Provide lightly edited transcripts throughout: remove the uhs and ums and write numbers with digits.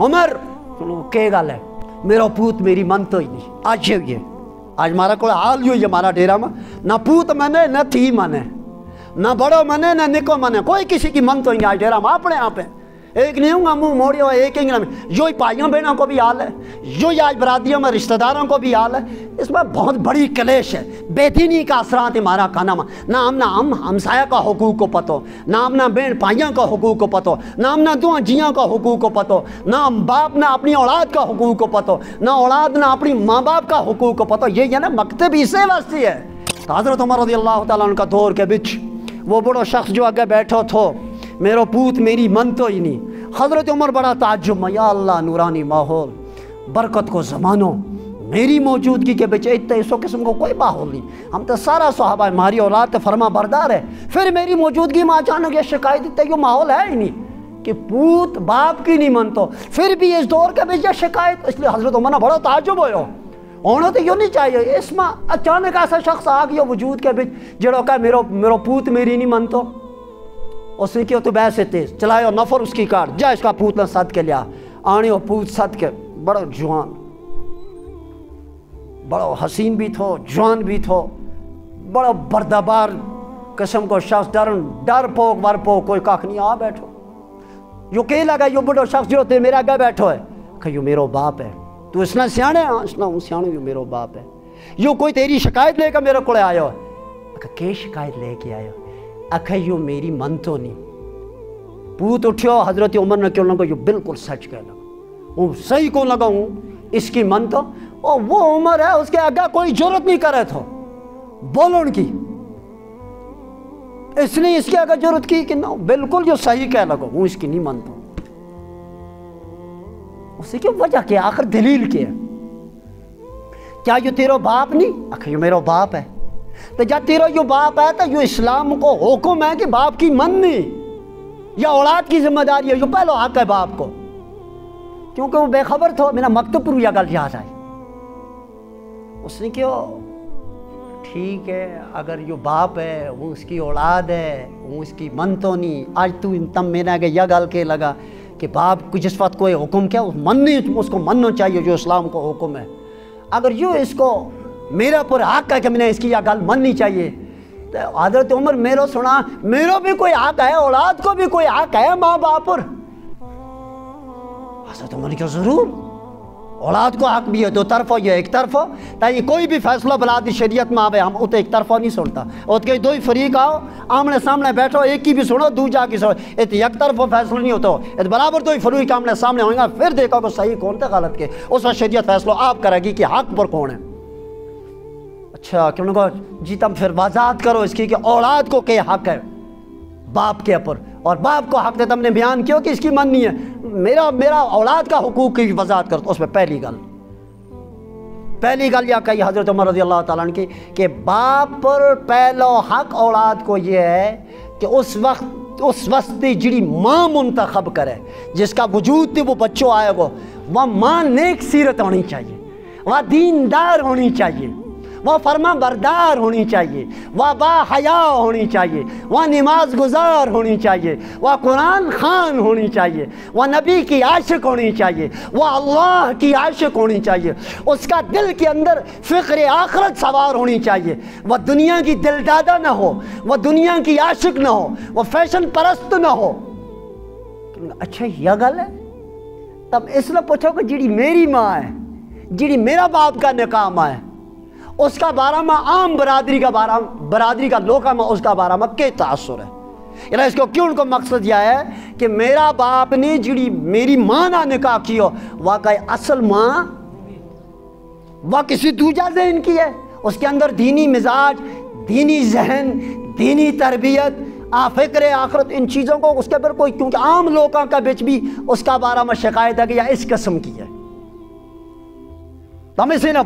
उमर के गल है मेरा पूत मेरी मन तो ही नहीं आज ये आज हमारा को हाल यो हमारा डेरा में ना पूत मने न थी मने ना बड़ो मने ना निको मने कोई किसी की मन तो ही आज डेरा में अपने आप है एक नहीं हूँ मुँह मोड़ियो एक ही यो ही भाइयों बहनों को भी हाल है यो ही आज बरादियों में रिश्तेदारों को भी हाल है। इसमें बहुत बड़ी कलेश है बेदीनी का असरात हमारा खाना में ना हम हमसाया का हुकूक को पतो ना हम ना बहन भाइयों का हुकूक को पतो ना हम ना दो जियाँ का हुकूक को पतो ना बाप ना अपनी औलाद का हुकूक को पतो ना औलाद ना अपनी माँ बाप का हुकूक को पतो। ये ना मकतब इसे वास्ते है। तो हज़रत उमर रज़ियल्लाहु तआला अन्हु का दौर के बिच वो बड़ो शख्स जो आगे बैठो थो मेरो पूत मेरी मन तो ही नहीं। हज़रत उमर बड़ा ताज्जुब में या अल्लाह नूरानी माहौल बरकत को ज़मानो मेरी मौजूदगी के बिच इतने इस किस्म को कोई माहौल नहीं। हम तो सारा सहाबा हमारी औलाद तो फरमा बरदार है फिर मेरी मौजूदगी में अचानक ये शिकायत इतने क्यों माहौल है ही नहीं कि पूत बाप की नहीं मन तो फिर भी इस दौर के बिच ये शिकायत। इसलिए हज़रत उमर ने बड़ा ताज्जुब होयो होना तो यूँ नहीं चाहिए। इसमें अचानक ऐसा शख्स आ गया वजूद के बिच जड़ो का मेरो पूत मेरी नहीं मन तो उसने क्यों तो वैसे तेज चलायो नफर उसकी कार जा इसका पूत न सद के लिया आने पूत सद के बड़ो जवान बड़ो हसीन भी थो जवान भी थो बड़ो बर्दाबार किस्म को शख्स डर पोक वर पोक कोई कख नहीं आ बैठो यो के लगा यो बड़ो शख्स जो ते मेरा आगे बैठो है कहो मेरो बाप है तू इसना सियाने हाँ इसना हूँ सियाने यो मेरो बाप है यो कोई तेरी शिकायत लेकर मेरे को आयो है के शिकायत लेके आयो अख यो मेरी मन तो नहीं। पूत उठ्यो हज़रत उमर ने क्यों लगा यो बिल्कुल सच कह लगा वो सही को लगा हूँ इसकी मन तो और वो उमर है उसके आगे कोई जरूरत नहीं करे तो बोलो की इसने इसके आगे जरूरत की कि ना बिल्कुल जो सही कह लगा हूँ इसकी नहीं मन तो उसे क्यों वजह क्या आखिर दलील क्या क्या यो तेरा बाप नहीं अख यो मेरो बाप है तो जब तेरा यो बाप है तो यो इस्लाम को हुक्म है कि बाप की मननी या औलाद की जिम्मेदारी है यो पहलो हक है बाप को क्योंकि वो बेखबर था मेरा मकतब पर यह गल याद आई। उसने क्यों ठीक है अगर यो बाप है वो उसकी औलाद है वो उसकी मन तो नहीं आज तू तम मेरा के यह गल के लगा कि बाप को जिस वक्त कोई हुक्म क्या मननी उसको मनना चाहिए जो इस्लाम को हुक्म है। अगर यो इसको मेरा पर हक है कि मैंने इसकी यह गल मननी चाहिए तो हज़रत उमर मेरो सुना मेरो भी कोई हक है औलाद को भी कोई हक है माँ बाप पर। हज़रत उमर क्यों ज़रूर औलाद को हक भी है दो तरफा ये एक तरफा ताकि कोई भी फैसला बलादी शरीयत में आवे हम उत एक तरफा नहीं सुनता और कहीं दो ही फरीक आओ आमने सामने बैठो एक की भी सुनो दूजा की सुनो एक तरफा फैसला नहीं होता ये बराबर दो ही फरीक आमने सामने होंगे फिर देखो कि सही कौन था गलत के उस वक्त शरीयत फैसला आप करेगी कि हक पर कौन है। अच्छा क्यों कहो जी तुम फिर वजाहत करो इसकी कि औलाद को क्या हक है बाप के ऊपर और बाप को हक है तुमने बयान किया कि इसकी मन नहीं है मेरा औलाद का हुकूक की वजाहत करो। तो उसमें पहली गल यह कही हज़रत उमर रज़ियल्लाहु ताला अन्हु की कि बाप पर पहला हक औलाद को यह है कि उस वक्त जिड़ी माँ मुंतखब करे जिसका वजूद थी वो बच्चों आएगा वह माँ नेक सीरत होनी चाहिए वह दीनदार होनी चाहिए वह फरमा बरदार होनी चाहिए वह बाहया होनी चाहिए वह नमाज गुजार होनी चाहिए वह कुरान खान होनी चाहिए वह नबी की आशिक होनी चाहिए वह अल्लाह की आशिक होनी चाहिए उसका दिल के अंदर फ़िक्र आखिरत सवार होनी चाहिए वह दुनिया की दिलदादा ना हो वह दुनिया की आशिक ना हो वह फैशन परस्त ना हो। अच्छा यह गल है तब इसलिए पूछो कि जिड़ी मेरी माँ है जिड़ी मेरा बाप का निकाह माँ है उसका बारा में आम बरादरी का लोका में उसका बारा में के तासुर है यानी इसको क्यों उनको मकसद यह है कि मेरा बाप ने जिड़ी मेरी माँ ना निकाह कियो वह का असल माँ वह किसी दूजा जहन की है उसके अंदर दीनी मिजाज दीनी जहन दीनी तरबियत फ़िक्र आखिरत इन चीज़ों को उसके ऊपर कोई क्योंकि आम लोगों का बिच भी उसका बारा में शिकायत है कि या इस किस्म की है तो हम इसे ना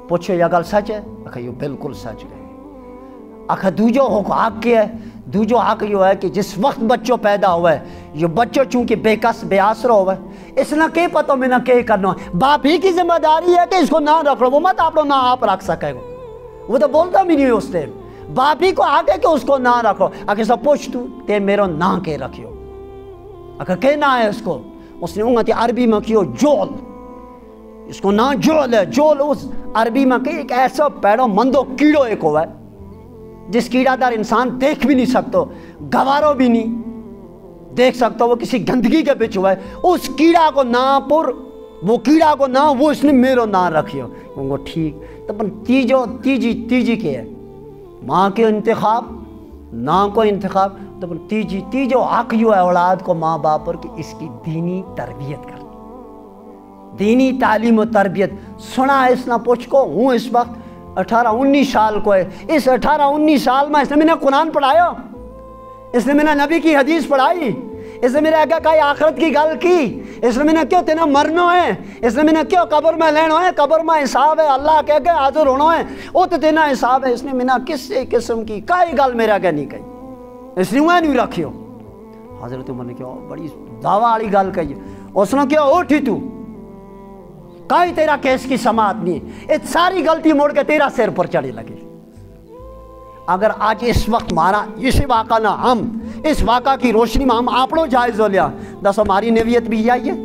पूछो यह गल सच है अख यो बिल्कुल सच है। अख दूजो हक के है दूजो हक यो है कि जिस वक्त बच्चों पैदा हुआ है ये बच्चों चूंकि बेकस बेआसरा हुआ है इसने के पता में ना के करना बाप ही की जिम्मेदारी है कि इसको ना रख लो वो मत आप ना आप रख सकेगा वो तो बोलता भी नहीं उस टाइम बाप ही को आगे कि उसको ना रखो आगे सब पूछ तू ते मेरो ना के रखियो अगर के ना है उसको उसने उंगती अरबी में कियो जोल, इसको ना जोल है। जोल उस अरबी में कि एक ऐसा पैड़ो मंदो कीड़ो एक हुआ है जिस कीड़ादार इंसान देख भी नहीं सकते, गवारो भी नहीं देख सकता, वो किसी गंदगी के बिच हुआ है। उस कीड़ा को ना पुर वो कीड़ा को ना वो इसने मेरो ना रखियो। वो ठीक तो पर तीजी के है माँ के इंतखाब ना को इंतखाब, तो पर तीजो हक यो है औलाद को माँ बाप पर कि इसकी दीनी तरबियत कर, दीनी तालीम और तरबियत। सुना है इसना पूछ को हूँ इस वक्त 18-19 साल को है। इस 18-19 साल में इसने मैंने कुरान पढ़ाया, इसने मैंने नबी की हदीस पढ़ाई, इसने मेरे आगे कई आखिरत की गल की, इसने मैंने क्यों तेना मरना है, इसने मैंने क्यों कब्र में लेना है, कब्र में हिसाब है, अल्लाह कह के हाजिर होना है, वो तो तेना हिसाब है। इसने मैंने किसी किस्म की कई गल मेरे आगे नहीं कही, इसने वह नहीं रखियो। हजरत उमर ने क्यों बड़ी दावा वाली गल कही, उसने क्यों उठी तू कई तेरा केस की समात नहीं, ये सारी गलती मोड़ के तेरा सिर पर चढ़ी लगी। अगर आज इस वक्त मारा इसी वाक़ा ना हम इस वाक़ा की रोशनी में हम आपनों जायज़ हो लिया, दस हमारी नवीयत भी आई है।